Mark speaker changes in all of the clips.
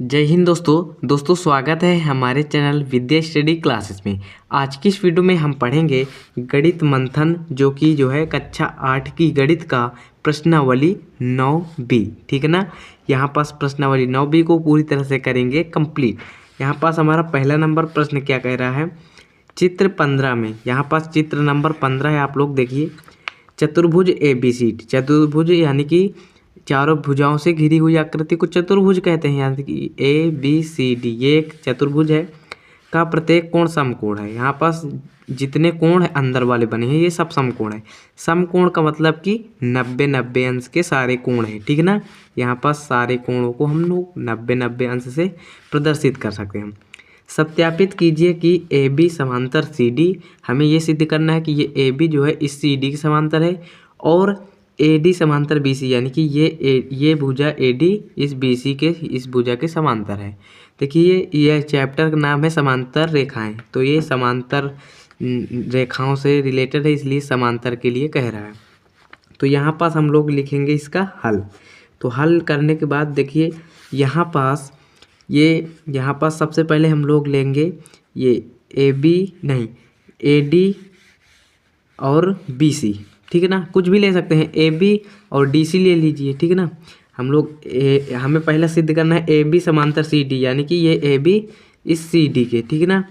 Speaker 1: जय हिंद दोस्तों स्वागत है हमारे चैनल विद्या स्टडी क्लासेस में। आज की इस वीडियो में हम पढ़ेंगे गणित मंथन जो है कक्षा 8 की गणित का प्रश्नावली 9B। ठीक है ना। यहाँ पास प्रश्नावली 9B को पूरी तरह से करेंगे कंप्लीट। यहाँ पास हमारा पहला नंबर प्रश्न क्या कह रहा है, चित्र 15 में। यहाँ पास चित्र नंबर 15 है, आप लोग देखिए। चतुर्भुज ABC, चतुर्भुज यानी कि चारों भुजाओं से घिरी हुई आकृति को चतुर्भुज कहते हैं। यानी कि ABCD ये एक चतुर्भुज है का प्रत्येक कोण समकोण है। यहाँ पास जितने कोण है अंदर वाले बने हैं ये सब समकोण है। समकोण का मतलब कि 90-90 अंश के सारे कोण हैं। ठीक है ना। यहाँ पास सारे कोणों को हम लोग 90-90 अंश से प्रदर्शित कर सकते हैं। सत्यापित कीजिए कि AB समांतर CD। हमें ये सिद्ध करना है कि ये AB जो है इस CD के समांतर है और AD समांतर BC, यानी कि ये भुजा AD इस BC के इस भुजा के समांतर है। देखिए यह चैप्टर का नाम है समांतर रेखाएं, तो ये समांतर रेखाओं से रिलेटेड है, इसलिए समांतर के लिए कह रहा है। तो यहाँ पास हम लोग लिखेंगे इसका हल। तो हल करने के बाद देखिए यहाँ पास सबसे पहले हम लोग लेंगे ये AD और BC। ठीक है ना, कुछ भी ले सकते हैं, AB और DC ले लीजिए। ठीक है ना। हमें पहला सिद्ध करना है AB समांतर CD, यानी कि ये AB इस CD के। ठीक है ना,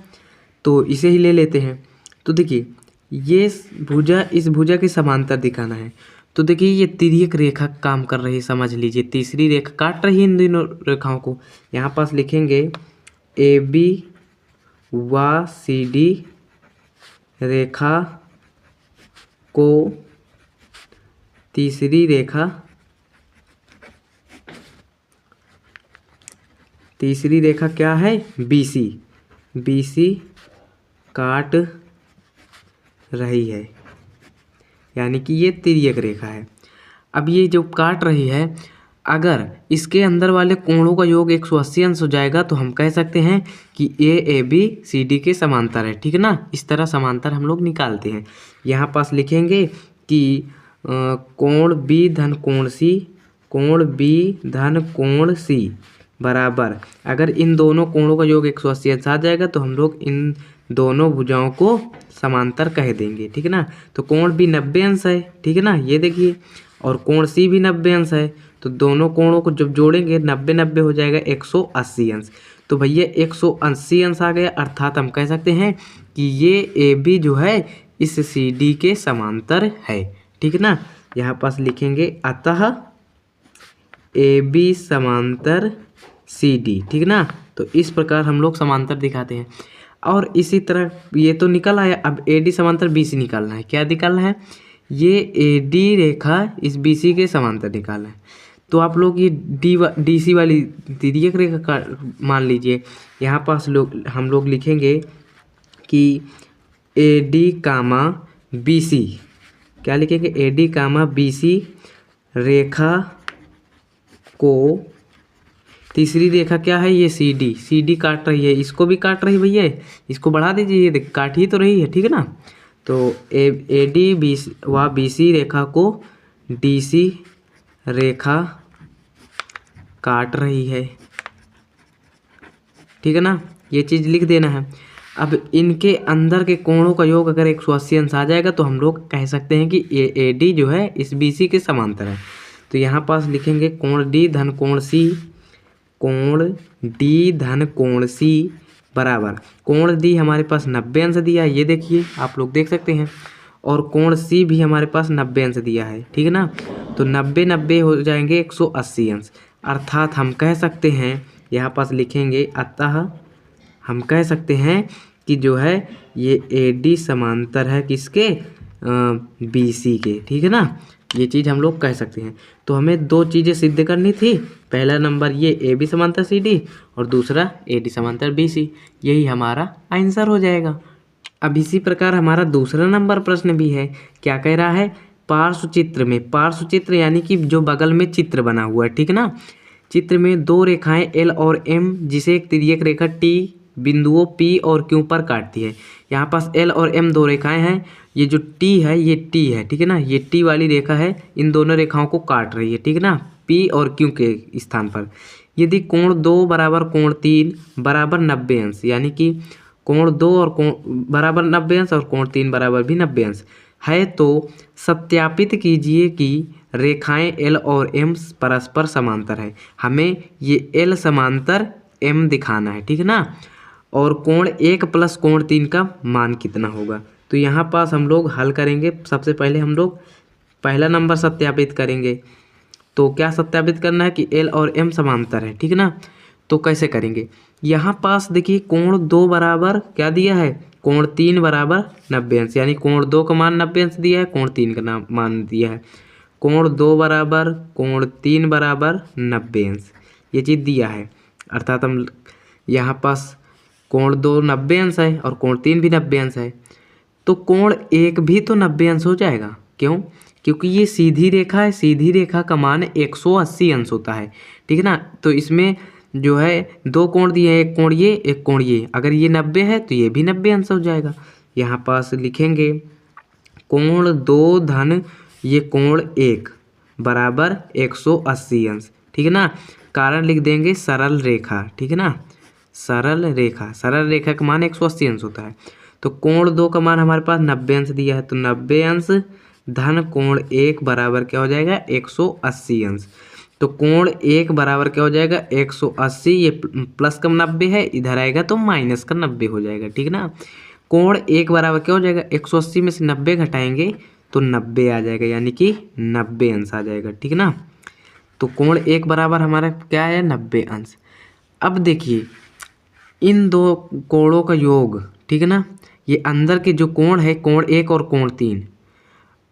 Speaker 1: तो इसे ही ले लेते हैं। तो देखिए ये भुजा इस भुजा के समांतर दिखाना है। तो देखिए ये तिर्यक रेखा काम कर रही है, समझ लीजिए। तीसरी रेखा काट रही है इन दोनों रेखाओं को। यहाँ पास लिखेंगे AB व CD रेखा को तीसरी रेखा क्या है, BC काट रही है, यानी कि ये तिर्यक रेखा है। अब ये जो काट रही है, अगर इसके अंदर वाले कोणों का योग 180 अंश हो जाएगा तो हम कह सकते हैं कि AB CD के समांतर है। ठीक है ना। इस तरह समांतर हम लोग निकालते हैं। यहाँ पास लिखेंगे कि कोण B धन कोण C बराबर, अगर इन दोनों कोणों का योग 180 अंश आ जाएगा तो हम लोग इन दोनों भुजाओं को समांतर कह देंगे। ठीक है ना। तो कोण B 90 अंश है। ठीक है ना, ये देखिए, और कोण C भी 90 अंश है। तो दोनों कोणों को जब जोड़ेंगे 90-90 हो जाएगा 180 अंश। तो भैया 180 अंश आ गया, अर्थात हम कह सकते हैं कि ये AB जो है इस CD के समांतर है। ठीक है ना। यहाँ पास लिखेंगे अतः AB समांतर CD। ठीक है ना। तो इस प्रकार हम लोग समांतर दिखाते हैं। और इसी तरह ये तो निकल आया, अब AD समांतर BC निकालना है। क्या निकालना है, ये AD रेखा इस BC के समांतर निकालना है। तो आप लोग ये DC वाली तिर्यक रेखा का मान लीजिए। यहाँ पास हम लोग लिखेंगे कि AD कामा BC, क्या लिखेंगे, AD कामा BC रेखा को तीसरी रेखा क्या है, ये CD काट रही है, इसको भी काट रही है भैया, इसको बढ़ा दीजिए, ये देख काट ही तो रही है। ठीक है ना। तो AD व BC रेखा को DC रेखा काट रही है। ठीक है ना, ये चीज़ लिख देना है। अब इनके अंदर के कोणों का योग अगर 180 अंश आ जाएगा तो हम लोग कह सकते हैं कि AD जो है इस BC के समांतर है। तो यहाँ पास लिखेंगे कोण D धन कोण C बराबर, कोण D हमारे पास 90 अंश दिया है, ये देखिए आप लोग देख सकते हैं, और कोण C भी हमारे पास 90 अंश दिया है। ठीक है ना। तो 90-90 हो जाएंगे 180 अंश, अर्थात हम कह सकते हैं, यहाँ पास लिखेंगे अतः हम कह सकते हैं कि जो है ये AD समांतर है किसके, BC के। ठीक है ना, ये चीज़ हम लोग कह सकते हैं। तो हमें दो चीज़ें सिद्ध करनी थी, पहला नंबर ये AB समांतर CD और दूसरा AD समांतर BC, यही हमारा आंसर हो जाएगा। अब इसी प्रकार हमारा दूसरा नंबर प्रश्न भी है। क्या कह रहा है, पार्श्व चित्र यानी कि जो बगल में चित्र बना हुआ है। ठीक है ना। चित्र में दो रेखाएं L और M, जिसे एक तिर्यक रेखा T बिंदुओं P और Q पर काटती है। यहाँ पास L और M दो रेखाएं हैं, ये जो T है ये T है। ठीक है ना, ये T वाली रेखा है, इन दोनों रेखाओं को काट रही है। ठीक है ना, P और Q के स्थान पर। यदि कोण 2 बराबर कोण 3 बराबर 90 अंश, यानी कि कोण 2 और कोण बराबर 90 अंश और कोण 3 बराबर भी 90 अंश है, तो सत्यापित कीजिए कि रेखाएं L और M परस्पर समांतर है। हमें ये L समांतर M दिखाना है, ठीक है ना। और कोण 1 प्लस कोण 3 का मान कितना होगा, तो यहाँ पास हम लोग हल करेंगे। सबसे पहले हम लोग पहला नंबर सत्यापित करेंगे। तो क्या सत्यापित करना है कि L और M समांतर है, ठीक है ना। तो कैसे करेंगे, यहाँ पास देखिए कोण 2 बराबर क्या दिया है, कोण 3 बराबर 90 अंश, यानी कोण 2 का मान 90 अंश दिया है, कोण 3 का मान दिया है। कोण 2 बराबर कोण 3 बराबर 90 अंश, ये चीज़ दिया है। अर्थात हम यहाँ पास कोण 2 90 अंश है और कोण 3 भी 90 अंश है, तो कोण 1 भी तो 90 अंश हो जाएगा। क्यों, क्योंकि ये सीधी रेखा है, सीधी रेखा का मान 180 अंश होता है, ठीक है ना। तो इसमें जो है 2 कोण दिए हैं, एक कोण ये एक कोण ये, अगर ये 90 है तो ये भी 90 अंश हो जाएगा। यहाँ पास लिखेंगे कोण 2 धन ये कोण 1 बराबर 180 अंश, ठीक है ना। कारण लिख देंगे सरल रेखा, ठीक है ना, सरल रेखा, सरल रेखा का मान 180 अंश होता है। तो कोण 2 का मान हमारे पास 90 अंश दिया है, तो 90 अंश धन कोण 1 बराबर क्या हो जाएगा, 180 अंश। तो कोण 1 बराबर क्या हो जाएगा, 180, ये प्लस का 90 है, इधर आएगा तो माइनस का 90 हो जाएगा, ठीक है ना। कोण 1 बराबर क्या हो जाएगा, 180 में से 90 घटाएंगे तो 90 आ जाएगा, यानी कि 90 अंश आ जाएगा, ठीक है ना। तो कोण 1 बराबर हमारा क्या है, 90 अंश। अब देखिए इन दो कोणों का योग, ठीक है ना, ये अंदर के जो कोण है कोण 1 और कोण 3,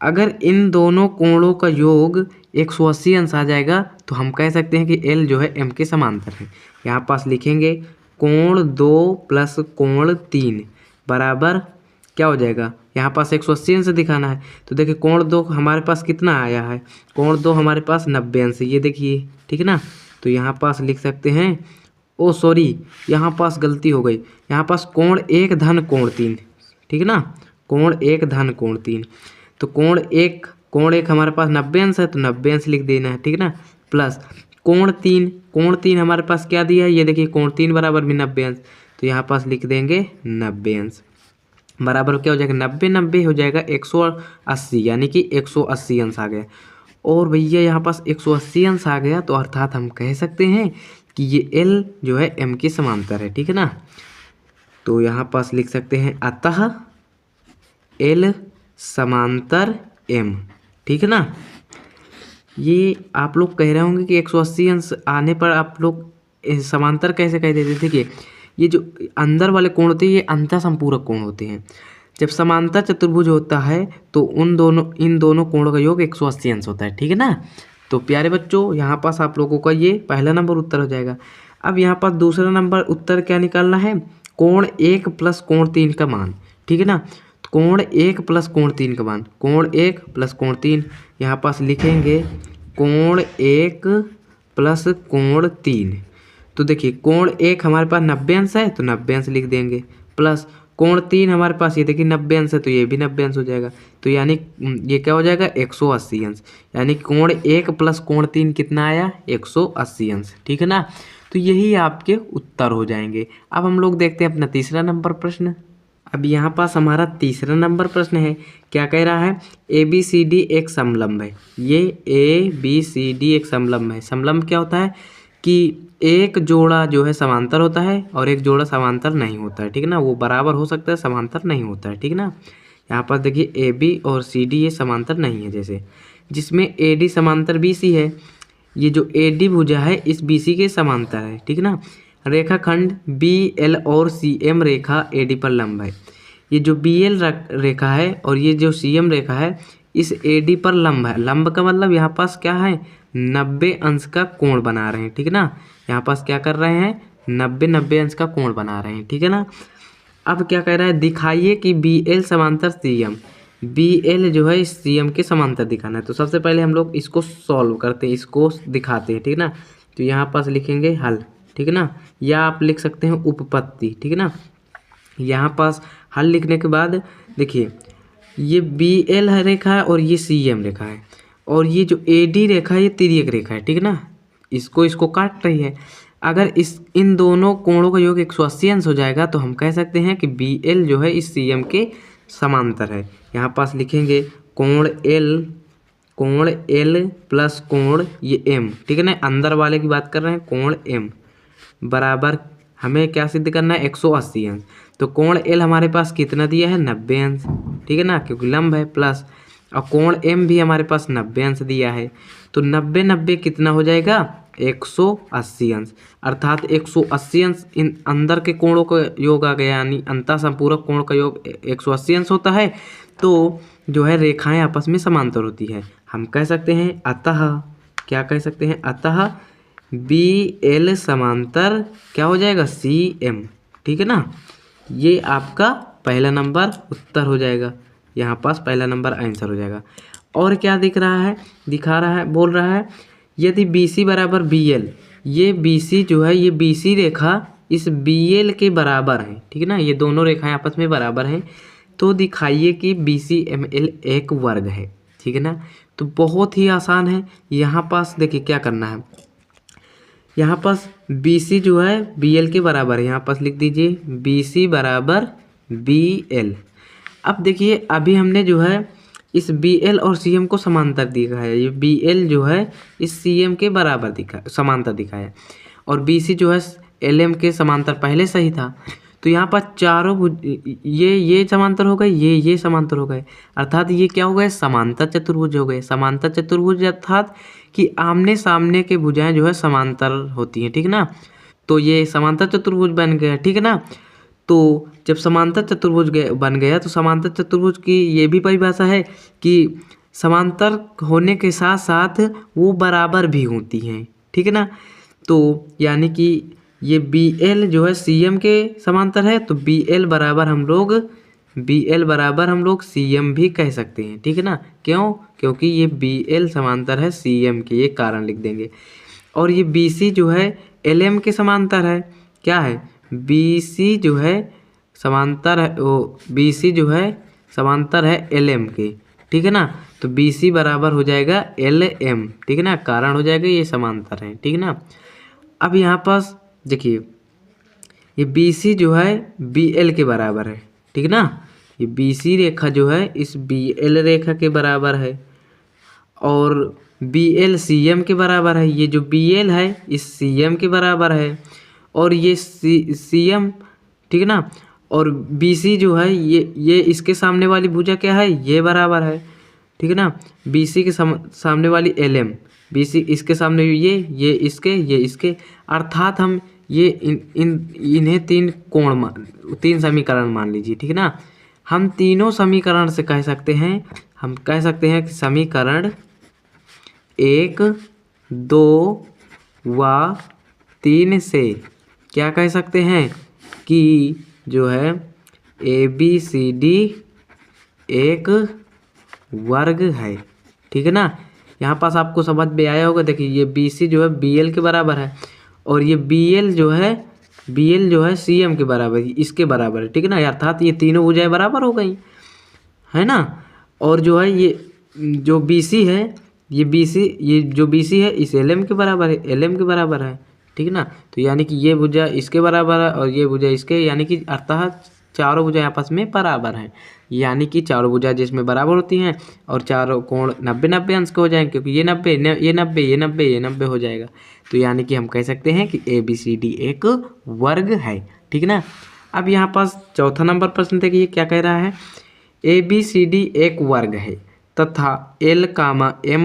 Speaker 1: अगर इन दोनों कोणों का योग 180 अंश आ जाएगा तो हम कह सकते हैं कि L जो है M के समांतर है। यहाँ पास लिखेंगे कोण 2 प्लस कोण 3 बराबर क्या हो जाएगा, यहाँ पास 180 अंश दिखाना है, तो देखिए कोण 2 हमारे पास कितना आया है, कोण 2 हमारे पास 90 अंश, ये देखिए, ठीक है ना। तो यहाँ पास लिख सकते हैं, ओ सॉरी यहाँ पास गलती हो गई, यहाँ पास कोण 1 धन कोण 3, ठीक है ना, कोण 1 धन कोण 3। तो कोण 1 हमारे पास 90 अंश है, तो 90 अंश लिख देना है, ठीक है ना, प्लस कोण 3 हमारे पास क्या दिया है, ये देखिए कोण 3 बराबर भी 90 अंश, तो यहाँ पास लिख देंगे 90 अंश बराबर क्या हो जाएगा, 90 हो जाएगा 180, यानी कि 180 अंश आ गया। और भैया यहाँ पास 180 अंश आ गया, तो अर्थात हम कह सकते हैं कि ये L जो है M के समांतर है, ठीक है ना। तो यहाँ पास लिख सकते हैं अतः L समांतर M, ठीक है ना। ये आप लोग कह रहे होंगे कि 180 अंश आने पर आप लोग समांतर कैसे कह देते थे। देखिए ये जो अंदर वाले कोण होते हैं ये अंतःसंपूरक कोण होते हैं। जब समांतर चतुर्भुज होता है तो इन दोनों कोणों का योग 180 अंश होता है, ठीक है ना। तो प्यारे बच्चों यहाँ पास आप लोगों का ये पहला नंबर उत्तर हो जाएगा। अब यहाँ पास दूसरा नंबर उत्तर क्या निकालना है, कोण 1 प्लस कोण 3 का मान, ठीक है ना। कोण 1 प्लस कोण 3 का मान, कोण 1 प्लस कोण 3, यहाँ पास लिखेंगे कोण 1 प्लस कोण 3। तो देखिए कोण 1 हमारे पास 90 अंश है, तो 90 अंश लिख देंगे, प्लस कोण 3 हमारे पास ये देखिए 90 अंश है, तो ये भी 90 अंश हो जाएगा। तो यानी ये क्या हो जाएगा, 180 अंश, यानी कोण 1 प्लस कोण 3 कितना आया, 180 अंश, ठीक है ना। तो यही आपके उत्तर हो जाएंगे। अब हम लोग देखते हैं अपना तीसरा नंबर प्रश्न। अब यहाँ पास हमारा तीसरा नंबर प्रश्न है, क्या कह रहा है, ABCD एक समलंब है। ये ABCD एक समलंब है। समलंब क्या होता है कि एक जोड़ा जो है समांतर होता है और एक जोड़ा समांतर नहीं होता है, ठीक है ना। वो बराबर हो सकता है, समांतर नहीं होता है, ठीक है ना। यहाँ पास देखिए AB और CD ये समांतर नहीं है, जैसे जिसमें AD समांतर BC है, ये जो AD भुजा है इस BC के समांतर है, ठीक है ना। रेखाखंड BL और CM रेखा AD पर लंब है। ये जो BL रेखा है और ये जो CM रेखा है इस AD पर लंब है। लंब का मतलब यहाँ पास क्या है, 90 अंश का कोण बना रहे हैं, ठीक है ना। यहाँ पास क्या कर रहे हैं, 90 अंश का कोण बना रहे हैं, ठीक है ना। अब क्या कह रहा है, दिखाइए कि BL समांतर CM, BL जो है इस CM के समांतर दिखाना है। तो सबसे पहले हम लोग इसको सॉल्व करते हैं, इसको दिखाते हैं, ठीक है ना। तो यहाँ पास लिखेंगे हल, ठीक है ना, या आप लिख सकते हैं उपपत्ति, ठीक है ना। यहाँ पास हल लिखने के बाद देखिए ये BL रेखा है और ये CM रेखा है और ये जो AD रेखा है ये तिर्यक रेखा है, ठीक है ना। इसको इसको काट रही है। अगर इन दोनों कोणों का योग 180 अंश हो जाएगा तो हम कह सकते हैं कि BL जो है इस CM के समांतर है। यहाँ पास लिखेंगे कोण L प्लस कोण ये M, ठीक है ना, अंदर वाले की बात कर रहे हैं, कोण M बराबर हमें क्या सिद्ध करना है, 180 अंश। तो कोण L हमारे पास कितना दिया है, 90 अंश, ठीक है ना, क्योंकि लंब है, प्लस और कोण M भी हमारे पास 90 अंश दिया है। तो 90 कितना हो जाएगा, 180 अंश, अर्थात 180 अंश इन अंदर के कोणों का योग आ गया, यानी अंतः संपूरक कोण का योग 180 अंश होता है। तो जो है रेखाएं आपस में समांतर होती है। हम कह सकते हैं अतः, क्या कह सकते हैं, अतः BL समांतर क्या हो जाएगा, CM, ठीक है ना। ये आपका पहला नंबर उत्तर हो जाएगा, यहाँ पास पहला नंबर आंसर हो जाएगा। और क्या दिखा रहा है, बोल रहा है यदि BC बराबर BL, ये BC जो है ये BC रेखा इस BL के बराबर है, ठीक है ना, ये दोनों रेखाएं आपस में बराबर हैं, तो दिखाइए कि BCML एक वर्ग है, ठीक है ना। तो बहुत ही आसान है, यहाँ पास देखिए क्या करना है, यहाँ पास BC जो है BL के बराबर है, यहाँ पास लिख दीजिए BC बराबर BL। अब देखिए अभी हमने जो है इस BL और CM को समांतर दिखा है, ये BL जो है इस CM के बराबर समांतर दिखाया है, और BC जो है LM के समांतर पहले से ही था। तो यहाँ पर चारों ये समांतर हो गए, ये समांतर हो गए, अर्थात ये क्या हो गए, समांतर चतुर्भुज हो गए। समांतर चतुर्भुज अर्थात कि आमने सामने के भुजाएं जो है समांतर होती हैं, ठीक है ना। तो ये समांतर चतुर्भुज बन गया, ठीक है ना। तो जब समांतर चतुर्भुज बन गया तो समांतर चतुर्भुज की ये भी परिभाषा है कि समांतर होने के साथ साथ वो बराबर भी होती हैं, ठीक है ना। तो यानी कि ये BL जो है CM के समांतर है, तो BL बराबर हम लोग CM भी कह सकते हैं, ठीक है ना। क्यों, क्योंकि ये BL समांतर है CM के, ये कारण लिख देंगे। और ये BC जो है LM के समांतर है, क्या है, BC जो है समांतर है, वो BC जो है समांतर है LM के, ठीक है ना। तो BC बराबर हो जाएगा LM, ठीक है ना, कारण हो जाएगा ये समांतर है, ठीक है ना। अब यहाँ पास देखिए ये BC जो है BL के बराबर है, ठीक है ना, ये BC रेखा जो है इस BL रेखा के बराबर है, और BL CM के बराबर है, ये जो BL है इस CM के बराबर है, और ये CM, ठीक है ना, और BC जो है ये इसके सामने वाली भुजा क्या है, ये बराबर है, ठीक है ना। BC के सामने वाली LM, BC इसके सामने ये इसके, अर्थात हम ये इन्हें तीन समीकरण मान लीजिए, ठीक है ना। हम तीनों समीकरण से कह सकते हैं, कि समीकरण 1, 2 व 3 से क्या कह सकते हैं कि जो है ABCD एक वर्ग है, ठीक है ना। यहाँ पास आपको समझ में आया होगा, देखिए ये BC जो है BL के बराबर है, और ये BL जो है CM के बराबर, इसके बराबर है, ठीक है ना, अर्थात ये तीनों भुजाएं बराबर हो गई, है ना। और जो है ये जो BC है ये जो BC है इस LM के बराबर है, LM के बराबर है, ठीक है ना। तो यानी कि ये भुजा इसके बराबर है और ये भुजा इसके, यानी कि अर्थात चारों भुजाएं आपस में बराबर हैं, यानी कि चारों भुजा जिसमें बराबर होती हैं और चारों कोण 90-90 अंश के हो जाएंगे, क्योंकि ये 90 हो जाएगा। तो यानी कि हम कह सकते हैं कि ABCD एक वर्ग है, ठीक है ना। अब यहाँ पास चौथा नंबर प्रश्न देखिए क्या कह रहा है, ABCD एक वर्ग है तथा L, M,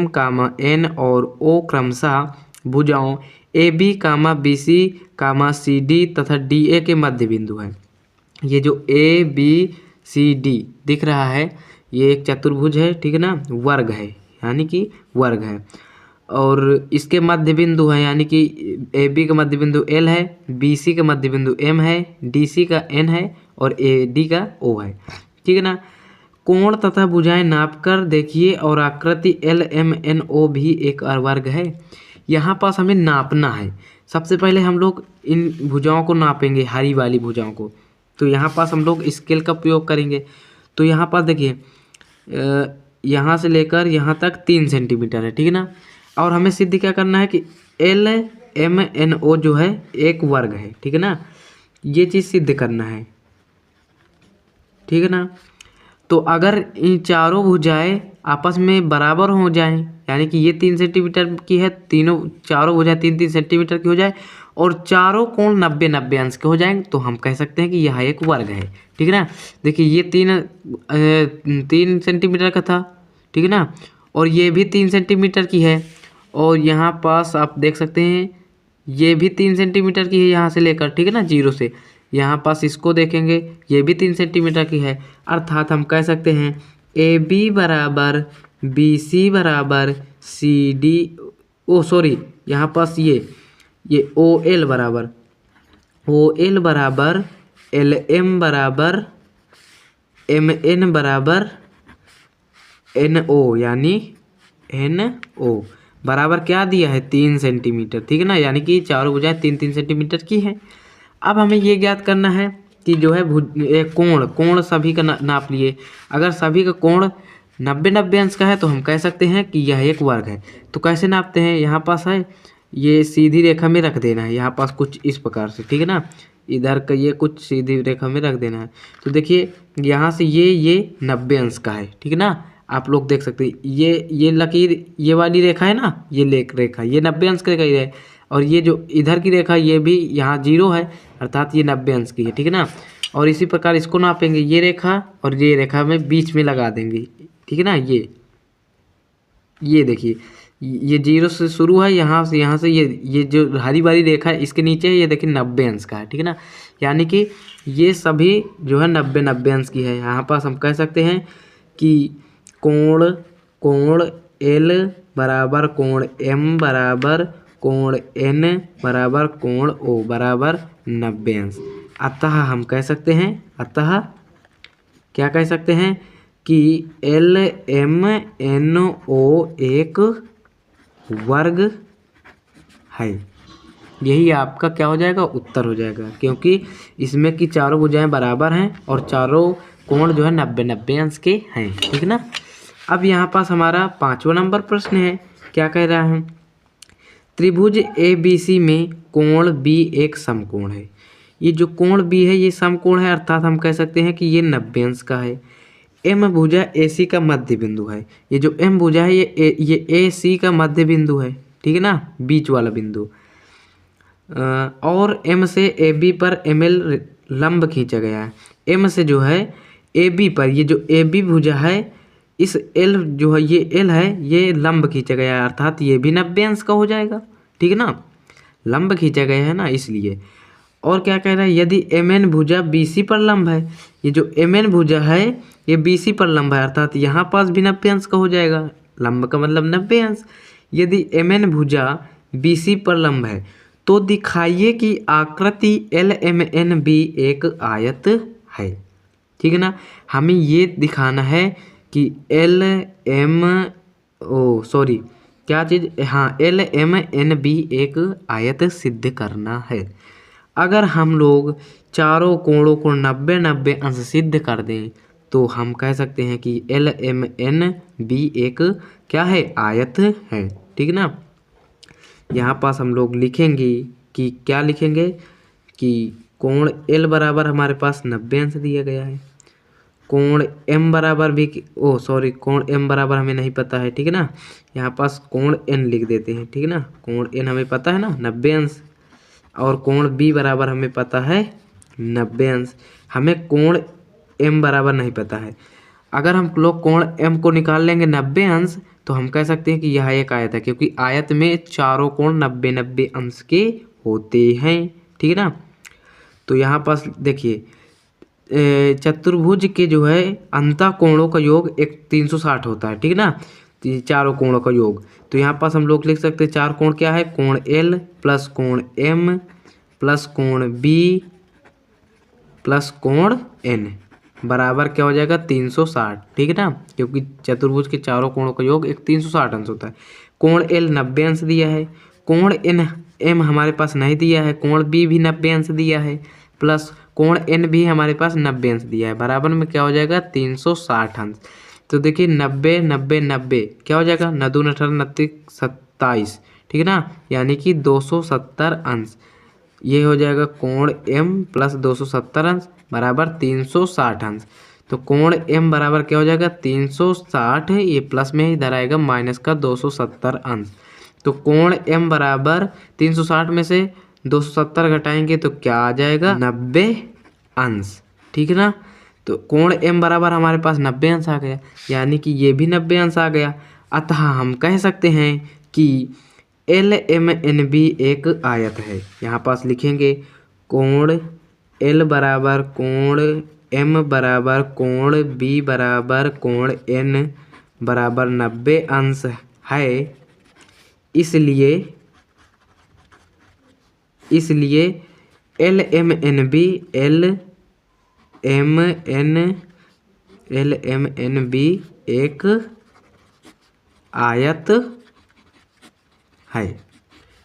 Speaker 1: N और O क्रमशः भुजाओं AB, BC, CD तथा DA के मध्य बिंदु है। ये जो ABCD दिख रहा है ये एक चतुर्भुज है, ठीक है ना, वर्ग है, यानी कि वर्ग है, और इसके मध्य बिंदु है, यानी कि AB का मध्य बिंदु L है, BC का मध्य बिंदु M है, DC का N है और AD का O है, ठीक है ना। कोण तथा भुजाएं नापकर देखिए और आकृति LMNO भी एक वर्ग है। यहाँ पास हमें नापना है, सबसे पहले हम लोग इन भुजाओं को नापेंगे, हरी वाली भुजाओं को। तो यहाँ पास हम लोग स्केल का प्रयोग करेंगे। तो यहाँ पास देखिए यहाँ से लेकर यहाँ तक 3 सेंटीमीटर है, ठीक है ना। और हमें सिद्ध क्या करना है कि LMNO जो है एक वर्ग है, ठीक है ना। ये चीज़ सिद्ध करना है, ठीक है ना। तो अगर इन चारों भुजाएं आपस में बराबर हो जाएं, यानी कि ये 3 सेंटीमीटर की है, चारों भुजाएं 3-3 सेंटीमीटर की हो जाए और चारों कोण 90-90 अंश के हो जाएंगे, तो हम कह सकते हैं कि यह एक वर्ग है, ठीक है ना। देखिए ये 3 सेंटीमीटर का था, ठीक है ना, और ये भी 3 सेंटीमीटर की है, और यहाँ पास आप देख सकते हैं ये भी 3 सेंटीमीटर की है यहाँ से लेकर, ठीक है ना, 0 से यहाँ पास इसको देखेंगे ये भी 3 सेंटीमीटर की है। अर्थात हम कह सकते हैं AB बराबर BC बराबर CD, यहाँ पास ये OL बराबर LM बराबर MN बराबर NO, यानी NO बराबर क्या दिया है 3 सेंटीमीटर, ठीक है ना, यानी कि चारों भुजाएं 3-3 सेंटीमीटर की है। अब हमें ये ज्ञात करना है कि जो है कोण सभी का नाप लिए। अगर सभी का कोण 90-90 अंश का है तो हम कह सकते हैं कि यह एक वर्ग है। तो कैसे नापते हैं, यहाँ पास है ये सीधी रेखा में रख देना है, यहाँ पास कुछ इस प्रकार से, ठीक है ना, इधर का ये कुछ सीधी रेखा में रख देना है। तो देखिए यहाँ से ये 90 अंश का है, ठीक है ना, आप लोग देख सकते हैं ये लकीर ये वाली रेखा है ना, ये रेखा ये 90 अंश का है, और ये जो इधर की रेखा ये भी यहाँ 0 है, अर्थात ये 90 अंश की है, ठीक है ना। और इसी प्रकार इसको नापेंगे, ये रेखा और ये रेखा में बीच में लगा देंगे, ठीक है ना। ये देखिए ये 0 से शुरू है, यहाँ से ये जो हरी वाली रेखा है इसके नीचे है, ये देखिए 90 अंश का है, ठीक है ना, यानी कि ये सभी जो है 90-90 अंश की है। यहाँ पास हम कह सकते हैं कि कोण L बराबर कोण M बराबर कोण N बराबर कोण O बराबर 90 अंश। अतः हम कह सकते हैं, क्या कह सकते हैं कि LMNO एक वर्ग है। यही आपका क्या हो जाएगा, उत्तर हो जाएगा, क्योंकि इसमें की चारों भुजाएं बराबर हैं और चारों कोण जो है 90-90 अंश के हैं, ठीक है ना। अब यहाँ पास हमारा 5वां नंबर प्रश्न है, क्या कह रहा है, त्रिभुज ABC में कोण B एक समकोण है। ये जो कोण B है ये समकोण है, अर्थात हम कह सकते हैं कि ये 90 अंश का है। M भुजा AC का मध्य बिंदु है। ये जो M भुजा है ये AC का मध्य बिंदु है, ठीक है ना, बीच वाला बिंदु। और M से AB पर ML लंब खींचा गया है। M से जो है AB पर ये जो AB भुजा है इस L जो है ये L है ये लंब खींचा गया है, अर्थात ये भी 90 अंश का हो जाएगा, ठीक है ना, लंब खींचा गया है ना इसलिए। और क्या कह रहा है, यदि MN भुजा BC पर लंब है, ये जो MN भुजा है ये BC पर लंब है, अर्थात यहाँ पास भी 90 अंश का हो जाएगा, लंब का मतलब 90 अंश। यदि MN भुजा BC पर लंब है तो दिखाइए कि आकृति LMNB एक आयत है, ठीक है ना। हमें ये दिखाना है कि LMNB एक आयत सिद्ध करना है। अगर हम लोग चारों कोणों को 90-90 अंश सिद्ध कर दें तो हम कह सकते हैं कि LMNB एक क्या है, आयत है, ठीक है ना। यहाँ पास हम लोग लिखेंगे कि क्या लिखेंगे कि कोण L बराबर हमारे पास 90 अंश दिया गया है, कोण M बराबर भी कोण M बराबर हमें नहीं पता है, ठीक है ना, यहाँ पास कोण N लिख देते हैं, ठीक है ना, कोण N हमें पता है ना 90 अंश, और कोण B बराबर हमें पता है 90 अंश, हमें कोण M बराबर नहीं पता है। अगर हम लोग कोण M को निकाल लेंगे 90 अंश तो हम कह सकते हैं कि यह एक आयत है, क्योंकि आयत में चारों कोण 90-90 अंश के होते हैं, ठीक है ना। तो यहाँ पास देखिए चतुर्भुज के जो है अंतः कोणों का योग 360 होता है, ठीक है ना, चारों कोणों का योग। तो यहाँ पास हम लोग लिख सकते हैं चार कोण क्या है, कोण L प्लस कोण M प्लस कोण B प्लस कोण N बराबर क्या हो जाएगा 360, ठीक है ना, क्योंकि चतुर्भुज के चारों कोणों का योग 360 अंश होता है। कोण L 90 अंश दिया है, कोण M हमारे पास नहीं दिया है, कोण B भी 90 अंश दिया है, प्लस कोण N भी हमारे पास 90 अंश दिया है, बराबर में क्या हो जाएगा 360 अंश। तो देखिए 90 90 90 क्या हो जाएगा 9 2 18 29 27, ठीक है ना, यानी कि 270 अंश। ये हो जाएगा कोण m प्लस 270 अंश बराबर 360 अंश। तो कोण m बराबर क्या हो जाएगा 360 है, ये प्लस में इधर आएगा माइनस का 270 अंश। तो कोण m बराबर 360 में से 270 घटाएंगे तो क्या आ जाएगा 90 अंश। ठीक है ना, तो कोण m बराबर हमारे पास 90 अंश आ गया, यानी कि ये भी 90 अंश आ गया। अतः हम कह सकते हैं कि LMNB एक आयत है। यहाँ पास लिखेंगे कोण L बराबर कोण M बराबर कोण B बराबर कोण N बराबर 90 अंश है। इसलिए LMNB एक आयत है।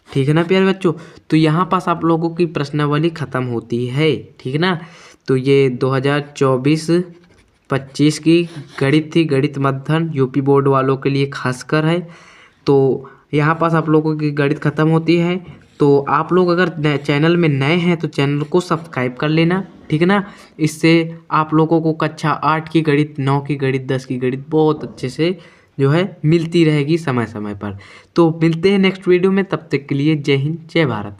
Speaker 1: ठीक है ना प्यारे बच्चों, तो यहाँ पास आप लोगों की प्रश्नावली खत्म होती है। ठीक है ना, तो ये 2024-25 की गणित थी, गणित मध्याह्न यूपी बोर्ड वालों के लिए खासकर है। तो यहाँ पास आप लोगों की गणित खत्म होती है। तो आप लोग अगर चैनल में नए हैं तो चैनल को सब्सक्राइब कर लेना। ठीक है ना, इससे आप लोगों को कक्षा 8 की गणित, 9 की गणित, 10 की गणित बहुत अच्छे से जो है मिलती रहेगी समय समय पर। तो मिलते हैं नेक्स्ट वीडियो में, तब तक के लिए जय हिंद जय भारत।